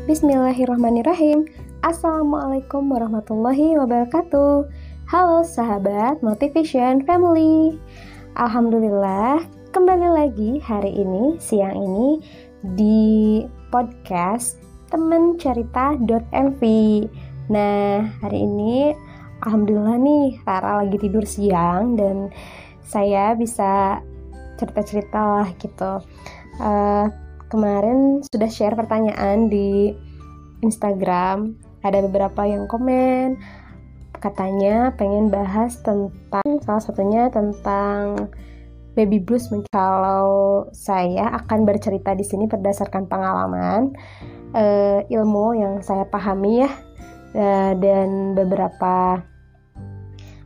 Bismillahirrahmanirrahim. Assalamualaikum warahmatullahi wabarakatuh. Halo sahabat Motivation Family. Alhamdulillah, kembali lagi hari ini, siang ini di podcast Temen Cerita.mv. Nah, hari ini alhamdulillah nih, Rara lagi tidur siang dan saya bisa cerita-cerita lah gitu. Kemarin sudah share pertanyaan di Instagram, ada beberapa yang komen, katanya pengen bahas tentang, salah satunya tentang baby blues. Kalau saya akan bercerita di sini berdasarkan pengalaman, ilmu yang saya pahami ya, dan beberapa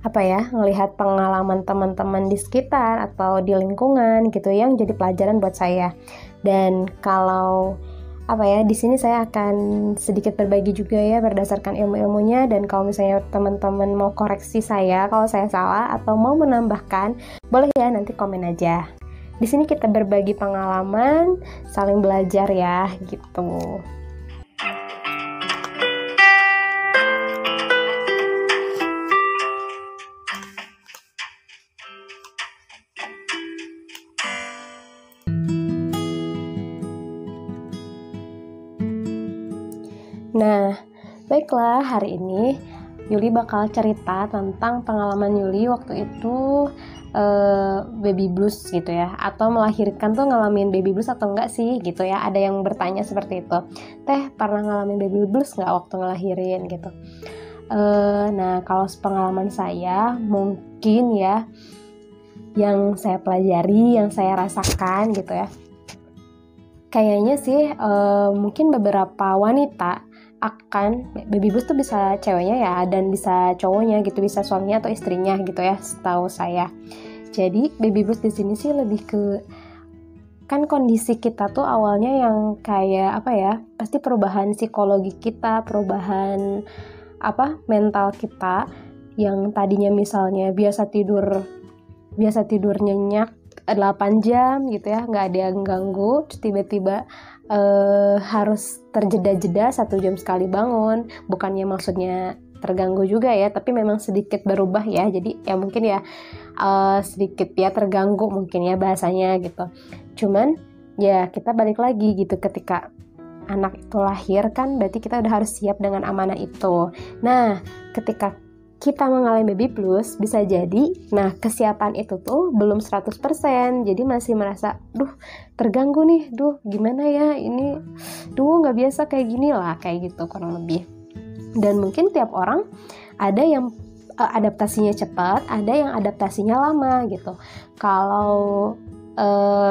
ngelihat pengalaman teman-teman di sekitar atau di lingkungan gitu yang jadi pelajaran buat saya. Dan kalau di sini saya akan sedikit berbagi juga ya berdasarkan ilmu-ilmunya, dan kalau misalnya teman-teman mau koreksi saya kalau saya salah atau mau menambahkan, boleh ya, nanti komen aja. Di sini kita berbagi pengalaman, saling belajar ya gitu. Nah, baiklah, hari ini Yuli bakal cerita tentang pengalaman Yuli waktu itu baby blues gitu ya, atau melahirkan tuh ngalamin baby blues atau enggak sih gitu ya. Ada yang bertanya seperti itu, Teh pernah ngalamin baby blues nggak waktu ngelahirin gitu. Nah, kalau pengalaman saya mungkin ya, yang saya pelajari, yang saya rasakan gitu ya, kayaknya sih mungkin beberapa wanita akan baby blues tuh bisa ceweknya ya, dan bisa cowoknya gitu, bisa suaminya atau istrinya gitu ya, setahu saya. Jadi baby blues di sini sih lebih ke, kan kondisi kita tuh awalnya yang kayak pasti perubahan psikologi kita, perubahan mental kita, yang tadinya misalnya biasa tidur nyenyak 8 jam gitu ya, nggak ada yang ganggu, tiba-tiba harus terjeda-jeda 1 jam sekali bangun. Bukannya maksudnya terganggu juga ya, tapi memang sedikit berubah ya, jadi ya mungkin ya sedikit ya terganggu mungkin ya bahasanya gitu. Cuman ya kita balik lagi gitu, ketika anak itu lahir kan berarti kita udah harus siap dengan amanah itu. Nah, ketika kita mengalami baby blues, bisa jadi kesiapan itu tuh belum 100%, jadi masih merasa terganggu nih, gimana ya ini, nggak biasa kayak gini lah, kayak gitu kurang lebih. Dan mungkin tiap orang ada yang adaptasinya cepat, ada yang adaptasinya lama gitu. Kalau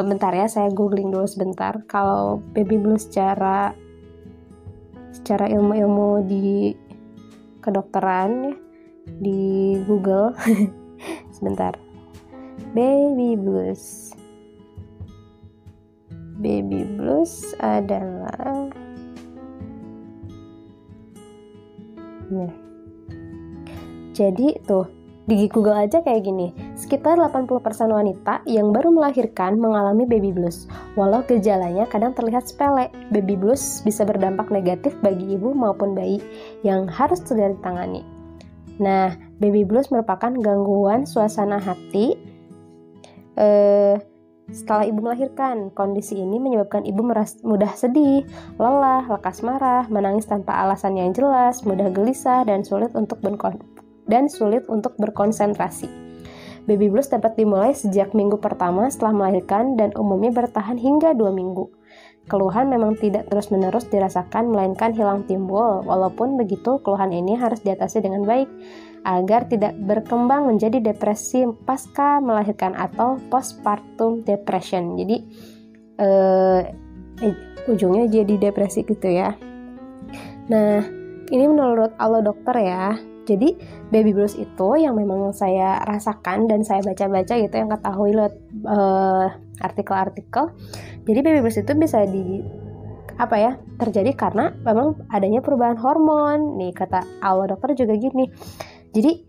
bentar ya, saya googling dulu sebentar. Kalau baby blues secara ilmu-ilmu di kedokteran ya, di Google sebentar. Baby blues adalah jadi tuh di Google aja kayak gini, sekitar 80% wanita yang baru melahirkan mengalami baby blues. Walau gejalanya kadang terlihat sepele, baby blues bisa berdampak negatif bagi ibu maupun bayi yang harus segera ditangani. Nah, baby blues merupakan gangguan suasana hati setelah ibu melahirkan. Kondisi ini menyebabkan ibu mudah sedih, lelah, lekas marah, menangis tanpa alasan yang jelas, mudah gelisah, dan sulit untuk berkonsentrasi. Baby blues dapat dimulai sejak minggu pertama setelah melahirkan dan umumnya bertahan hingga 2 minggu. Keluhan memang tidak terus-menerus dirasakan, melainkan hilang timbul. Walaupun begitu, keluhan ini harus diatasi dengan baik agar tidak berkembang menjadi depresi pasca melahirkan atau postpartum depression. Jadi ujungnya jadi depresi gitu ya. Nah, ini menurut Allo Dokter ya. Jadi baby blues itu yang memang saya rasakan dan saya baca-baca gitu, yang ketahui lewat artikel-artikel. Jadi baby blues itu bisa terjadi karena memang adanya perubahan hormon. Nih kata Allo Dokter juga gini. Jadi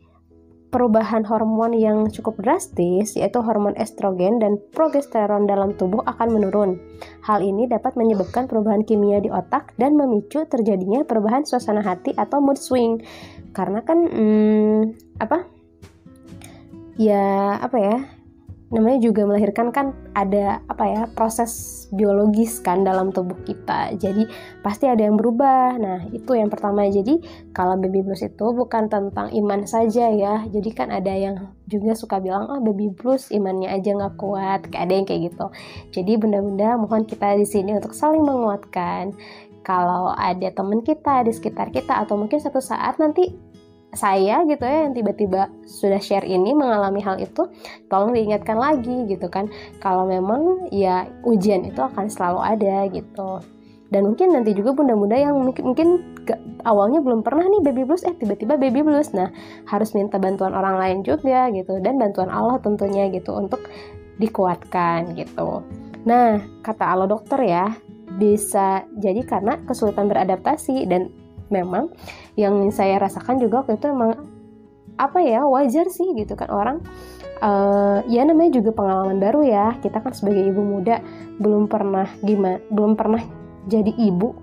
perubahan hormon yang cukup drastis, yaitu hormon estrogen dan progesteron dalam tubuh akan menurun. Hal ini dapat menyebabkan perubahan kimia di otak dan memicu terjadinya perubahan suasana hati atau mood swing. Karena kan namanya juga melahirkan kan ada proses biologis kan dalam tubuh kita, jadi pasti ada yang berubah. Nah itu yang pertama. Jadi kalau baby blues itu bukan tentang iman saja ya, jadi kan ada yang juga suka bilang baby blues imannya aja nggak kuat, kayak ada yang kayak gitu. Jadi bunda-bunda mohon kita di sini untuk saling menguatkan. Kalau ada teman kita di sekitar kita atau mungkin satu saat nanti saya gitu ya yang tiba-tiba sudah share ini mengalami hal itu, tolong diingatkan lagi gitu kan, kalau memang ya ujian itu akan selalu ada gitu. Dan mungkin nanti juga bunda-bunda yang mungkin awalnya belum pernah nih baby blues, tiba-tiba baby blues, nah harus minta bantuan orang lain juga gitu, dan bantuan Allah tentunya gitu untuk dikuatkan gitu. Nah kata Allah dokter ya, bisa jadi karena kesulitan beradaptasi, dan memang yang saya rasakan juga waktu itu emang wajar sih gitu kan, orang ya namanya juga pengalaman baru ya, kita kan sebagai ibu muda belum pernah jadi ibu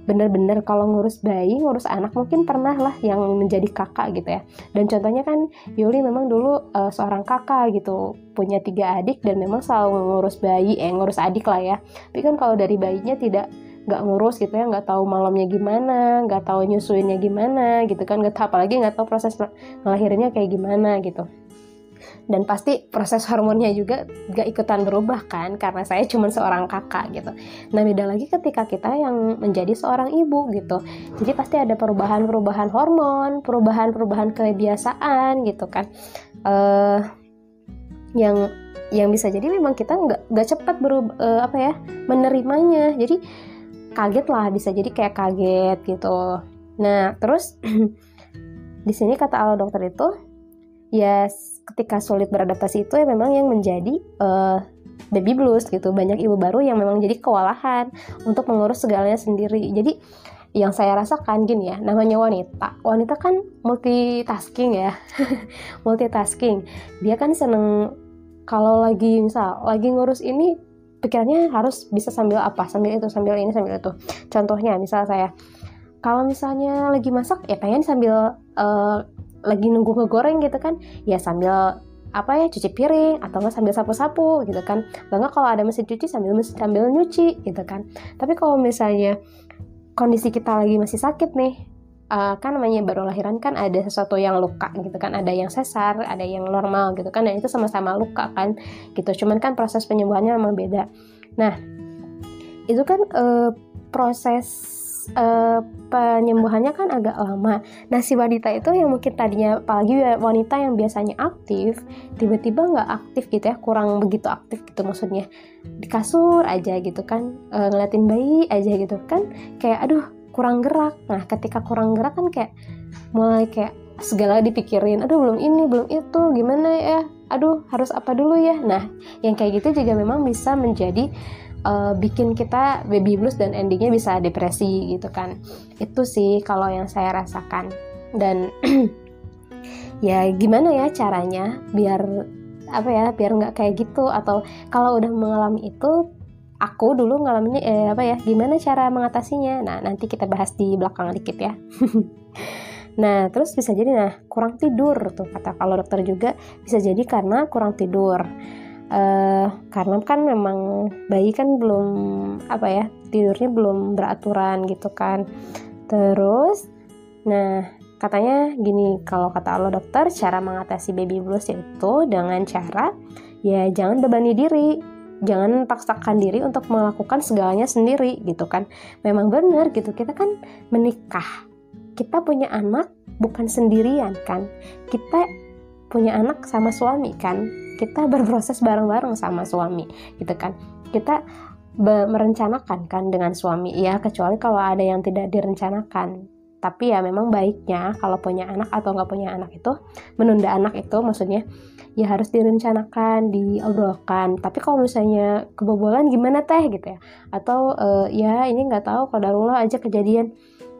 bener-bener. Kalau ngurus bayi, ngurus anak mungkin pernah lah yang menjadi kakak gitu ya. Dan contohnya kan Yuli memang dulu seorang kakak gitu, punya 3 adik dan memang selalu ngurus bayi, ngurus adik lah ya. Tapi kan kalau dari bayinya nggak ngurus gitu ya, nggak tahu malamnya gimana, nggak tahu nyusuinnya gimana gitu kan, apalagi nggak tahu proses ngelahirinnya kayak gimana gitu. Dan pasti proses hormonnya juga nggak ikutan berubah kan, karena saya cuma seorang kakak gitu. Nah beda lagi ketika kita yang menjadi seorang ibu gitu, jadi pasti ada perubahan hormon, perubahan kebiasaan gitu kan, yang bisa jadi memang kita nggak cepat menerimanya, jadi kaget lah, bisa jadi kayak kaget gitu. Nah terus di sini kata Allah dokter itu ya, ketika sulit beradaptasi itu ya memang yang menjadi baby blues gitu. Banyak ibu baru yang memang jadi kewalahan untuk mengurus segalanya sendiri. Jadi yang saya rasakan gini ya, namanya wanita kan multitasking ya. Multitasking, dia kan seneng kalau lagi ngurus ini, pikirannya harus bisa sambil itu, sambil ini, sambil itu. Contohnya misal saya, kalau misalnya lagi masak ya pengen sambil lagi nunggu ngegoreng gitu kan, ya sambil cuci piring, atau nggak sambil sapu-sapu gitu kan. Nggak kalau ada mesin cuci sambil nyuci gitu kan. Tapi kalau misalnya kondisi kita lagi masih sakit nih, kan namanya baru lahiran kan ada sesuatu yang luka gitu kan, ada yang sesar, ada yang normal gitu kan, dan itu sama-sama luka kan gitu. Cuman kan proses penyembuhannya memang beda. Nah itu kan proses penyembuhannya kan agak lama. Nah si wanita itu yang mungkin tadinya, apalagi wanita yang biasanya aktif, tiba-tiba nggak aktif gitu ya, kurang begitu aktif gitu, maksudnya di kasur aja gitu kan, ngeliatin bayi aja gitu kan, kayak aduh kurang gerak. Nah ketika kurang gerak kan kayak mulai kayak segala dipikirin, aduh belum ini belum itu, gimana ya, aduh harus apa dulu ya. Nah yang kayak gitu juga memang bisa menjadi bikin kita baby blues dan endingnya bisa depresi gitu kan. Itu sih kalau yang saya rasakan. Dan ya gimana ya caranya biar nggak kayak gitu, atau kalau udah mengalami itu, aku dulu ngalaminnya gimana cara mengatasinya. Nah nanti kita bahas di belakang dikit ya. Nah terus bisa jadi kurang tidur tuh, kata kalau dokter juga bisa jadi karena kurang tidur. Karena kan memang bayi kan belum tidurnya belum beraturan gitu kan. Terus katanya gini, kalau kata Allah dokter, cara mengatasi baby blues itu dengan cara ya jangan bebani diri, jangan paksakan diri untuk melakukan segalanya sendiri gitu kan. Memang benar gitu, kita kan menikah, kita punya anak bukan sendirian kan, kita punya anak sama suami kan, kita berproses bareng-bareng sama suami gitu kan, kita merencanakan kan dengan suami ya, kecuali kalau ada yang tidak direncanakan. Tapi ya memang baiknya kalau punya anak atau nggak punya anak itu, menunda anak itu maksudnya ya harus direncanakan, diobrolkan. Tapi kalau misalnya kebobolan gimana teh gitu ya, atau ya ini nggak tahu, qadarullah aja kejadian,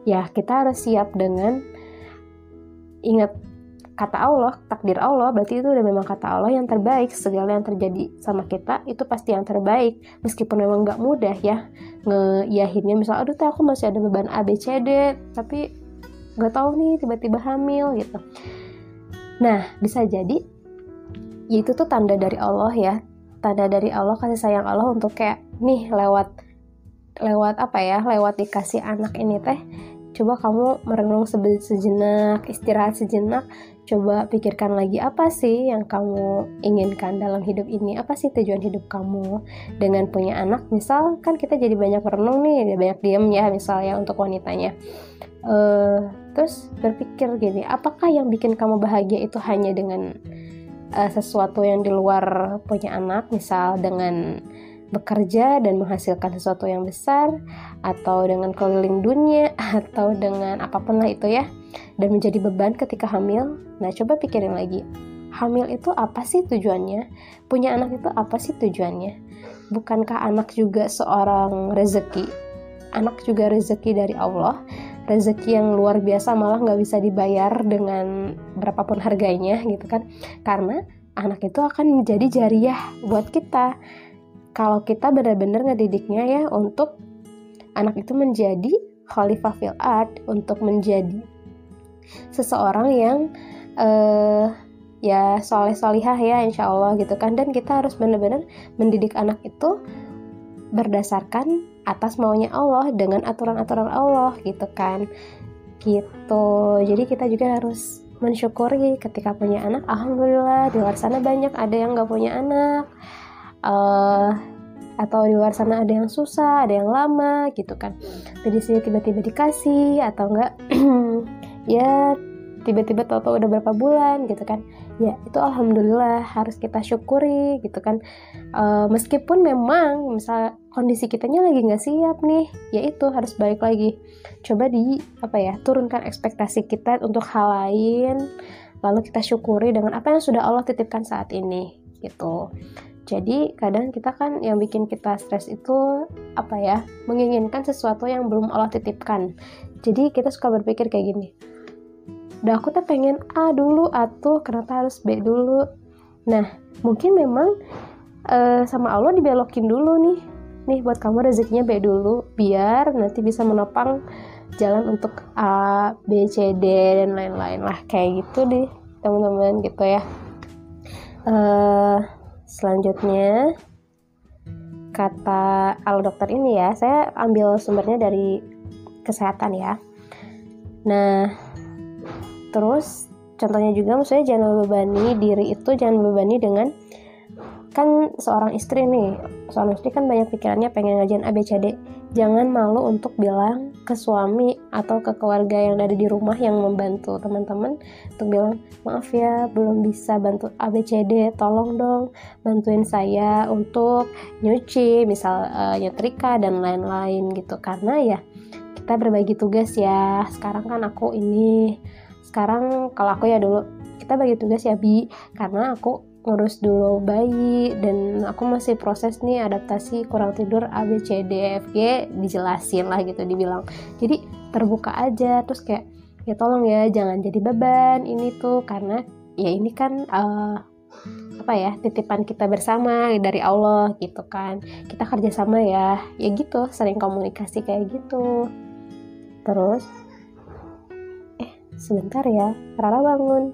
ya kita harus siap dengan ingat kata Allah, takdir Allah, berarti itu udah memang kata Allah yang terbaik. Segala yang terjadi sama kita itu pasti yang terbaik, meskipun memang nggak mudah ya ngeiyahinnya. Misal aduh aku masih ada beban A B C D, tapi nggak tahu nih tiba-tiba hamil gitu. Nah bisa jadi ya itu tuh tanda dari Allah ya, tanda dari Allah, kasih sayang Allah untuk kayak nih lewat apa ya, lewat dikasih anak ini teh, coba kamu merenung sejenak, istirahat sejenak, coba pikirkan lagi apa sih yang kamu inginkan dalam hidup ini, apa sih tujuan hidup kamu dengan punya anak. Misal kan kita jadi banyak merenung nih, banyak diam ya misalnya untuk wanitanya. Terus berpikir gini, apakah yang bikin kamu bahagia itu hanya dengan sesuatu yang di luar punya anak, misal dengan bekerja dan menghasilkan sesuatu yang besar, atau dengan keliling dunia, atau dengan apapun lah itu ya, dan menjadi beban ketika hamil. Nah coba pikirin lagi, hamil itu apa sih tujuannya? Punya anak itu apa sih tujuannya? Bukankah anak juga seorang rezeki? Anak juga rezeki dari Allah, rezeki yang luar biasa, malah gak bisa dibayar dengan berapapun harganya gitu kan, karena anak itu akan menjadi jariah buat kita kalau kita benar-benar ngedidiknya ya, untuk anak itu menjadi khalifah fil ard, untuk menjadi seseorang yang ya soleh-solihah ya insya Allah gitu kan. Dan kita harus benar-benar mendidik anak itu berdasarkan atas maunya Allah, dengan aturan-aturan Allah gitu kan, gitu. Jadi kita juga harus mensyukuri ketika punya anak. Alhamdulillah di luar sana banyak ada yang gak punya anak, atau di luar sana ada yang susah, ada yang lama gitu kan. Jadi sini tiba-tiba dikasih, atau enggak ya tiba-tiba tahu-tahu udah berapa bulan gitu kan. Ya itu alhamdulillah harus kita syukuri gitu kan. Meskipun memang misal kondisi kitanya lagi nggak siap nih, ya itu harus balik lagi. Coba turunkan ekspektasi kita untuk hal lain, lalu kita syukuri dengan apa yang sudah Allah titipkan saat ini gitu. Jadi kadang kita kan yang bikin kita stres itu menginginkan sesuatu yang belum Allah titipkan. Jadi kita suka berpikir kayak gini, udah aku tuh pengen A dulu, atuh kenapa harus B dulu. Nah mungkin memang sama Allah dibelokin dulu nih buat kamu rezekinya B dulu, biar nanti bisa menopang jalan untuk A, B, C, D dan lain-lain lah, kayak gitu deh teman-teman gitu ya. Selanjutnya kata al dokter ini ya, saya ambil sumbernya dari kesehatan ya. Nah terus contohnya juga, maksudnya jangan membebani diri itu, jangan membebani dengan, kan seorang istri kan banyak pikirannya pengen ngajain ABCD. Jangan malu untuk bilang ke suami atau ke keluarga yang ada di rumah yang membantu teman-teman, untuk bilang maaf ya belum bisa bantu ABCD, tolong dong bantuin saya untuk nyuci, misal nyetrika dan lain-lain gitu. Karena ya kita berbagi tugas ya. Sekarang kan aku ini, sekarang kalau aku ya dulu kita bagi tugas ya Bi, karena aku ngurus dulu bayi dan aku masih proses nih adaptasi kurang tidur A B C D F G, dijelasin lah gitu, dibilang. Jadi terbuka aja, terus kayak ya tolong ya jangan jadi beban ini tuh, karena ya ini kan titipan kita bersama dari Allah gitu kan, kita kerjasama ya gitu, sering komunikasi kayak gitu. Terus sebentar ya, Rara bangun.